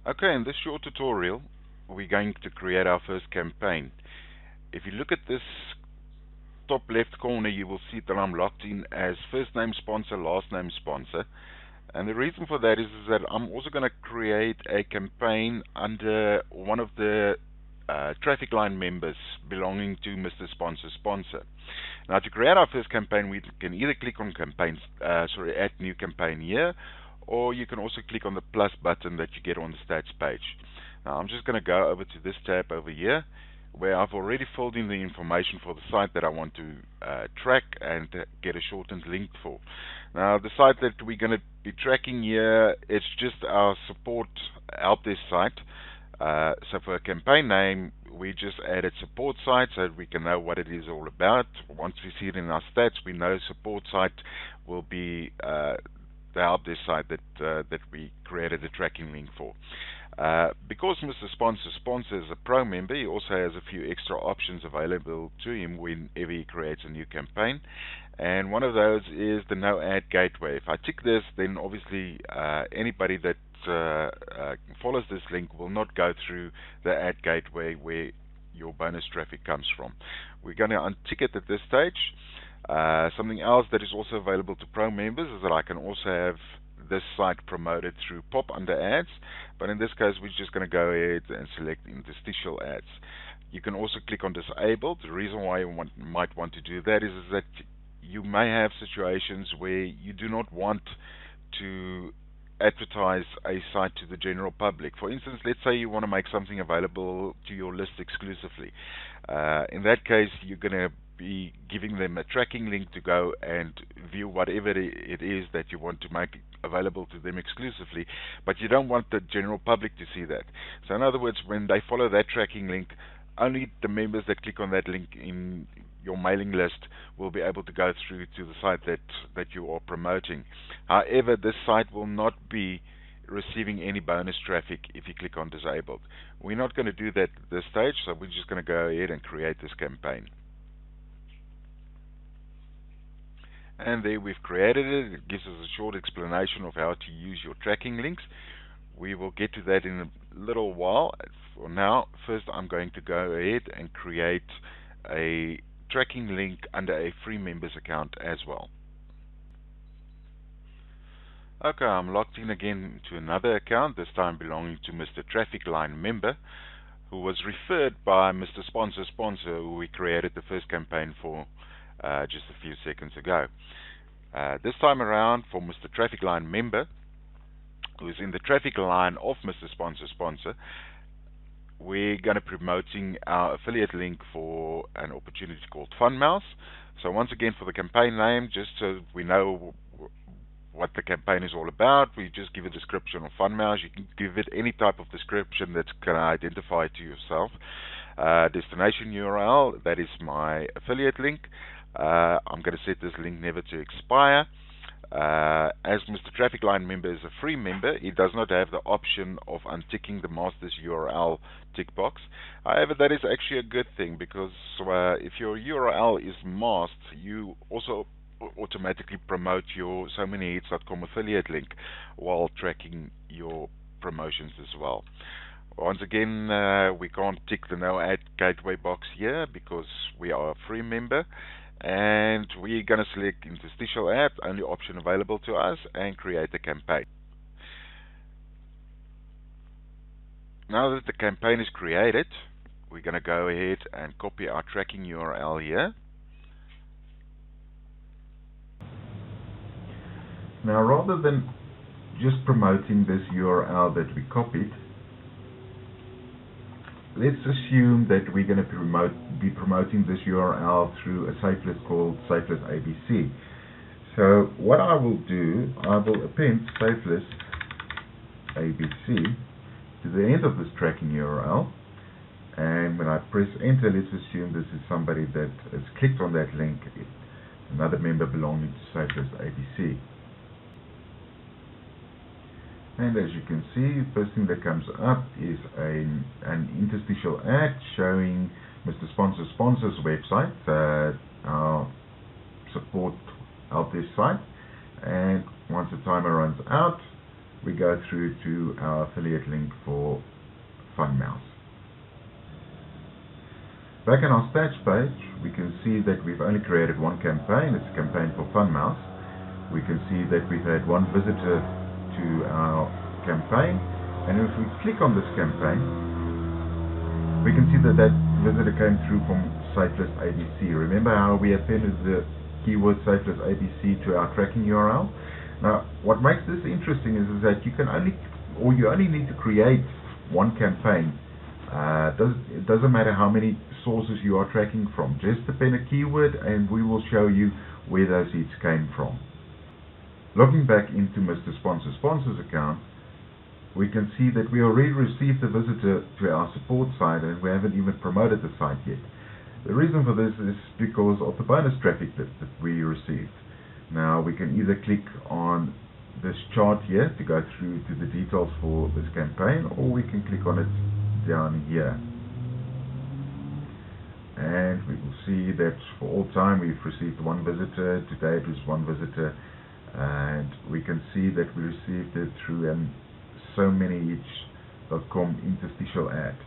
Okay, in this short tutorial, we're going to create our first campaign. If you look at this top left corner, you will see that I'm logged in as first name sponsor, last name sponsor. And the reason for that is that I'm also going to create a campaign under one of the traffic line members belonging to Mr. Sponsor Sponsor. Now, to create our first campaign, we can either click on add new campaign here, or you can also click on the plus button that you get on the stats page. Now, I'm just going to go over to this tab over here, where I've already filled in the information for the site that I want to track and get a shortened link for. Now, the site that we're going to be tracking here, it's just our support help desk site. So for a campaign name, we just added support site so that we can know what it is all about. Once we see it in our stats, we know support site will be the help desk site that we created a tracking link for. Because Mr. Sponsor is a pro member, he also has a few extra options available to him whenever he creates a new campaign. And one of those is the no ad gateway. If I tick this, then obviously anybody that follows this link will not go through the ad gateway where your bonus traffic comes from. We're going to untick it at this stage. Something else that is also available to pro members is that I can also have this site promoted through pop under ads, but in this case we're just going to go ahead and select interstitial ads. You can also click on disabled. The reason why you might want to do that is that you may have situations where you do not want to advertise a site to the general public. For instance, let's say you want to make something available to your list exclusively. In that case, you're going to be giving them a tracking link to go and view whatever it is that you want to make available to them exclusively, but you don't want the general public to see that. So in other words, when they follow that tracking link, only the members that click on that link in your mailing list will be able to go through to the site that you are promoting. However, this site will not be receiving any bonus traffic if you click on disabled. We're not going to do that at this stage, so we're just going to go ahead and create this campaign. And there we've created it. It gives us a short explanation of how to use your tracking links. We will get to that in a little while. For now, first I'm going to go ahead and create a tracking link under a free members account as well. Okay, I'm logged in again to another account, this time belonging to Mr. Traffic Line Member, who was referred by Mr. Sponsor Sponsor, who we created the first campaign for just a few seconds ago. This time around, for Mr. Traffic Line Member, who is in the traffic line of Mr. Sponsor Sponsor, we're going to be promoting our affiliate link for an opportunity called Fun Mouse. So once again, for the campaign name, just so we know what the campaign is all about, we just give a description of Fun Mouse. You can give it any type of description that can identify to yourself. Destination URL, that is my affiliate link. I'm going to set this link never to expire. As Mr. Traffic Line Member is a free member, he does not have the option of unticking the master's URL tick box. However, that is actually a good thing, because if your URL is masked, you also automatically promote your SoManyHits.com affiliate link while tracking your promotions as well. Once again, we can't tick the no ad gateway box here because we are a free member, and we're going to select interstitial ad, only option available to us, and create a campaign. Now that the campaign is created, we're going to go ahead and copy our tracking URL here. Now, rather than just promoting this URL that we copied, let's assume that we're going to be promoting this URL through a safe list called safe list ABC. So what I will do, I will append safe list ABC to the end of this tracking URL, and when I press enter, let's assume this is somebody that has clicked on that link, another member belonging to safe list ABC. And as you can see, the first thing that comes up is an interstitial ad showing Mr. Sponsor Sponsor's website, our support help desk site. And once the timer runs out, we go through to our affiliate link for FunMouse. Back on our stats page, we can see that we've only created one campaign. It's a campaign for FunMouse. We can see that we've had one visitor to our campaign, and if we click on this campaign, we can see that that visitor came through from SafeList ABC. Remember how we appended the keyword SafeList ABC to our tracking URL? Now, what makes this interesting is that you only need to create one campaign. It doesn't matter how many sources you are tracking from. Just append a keyword and we will show you where those hits came from. Logging back into Mr. Sponsor's account, we can see that we already received a visitor to our support site and we haven't even promoted the site yet. The reason for this is because of the bonus traffic that we received. Now we can either click on this chart here to go through to the details for this campaign, or we can click on it down here. And we will see that for all time we've received one visitor. Today it was one visitor, and we can see that we received it through an SoManyHits.com interstitial ad.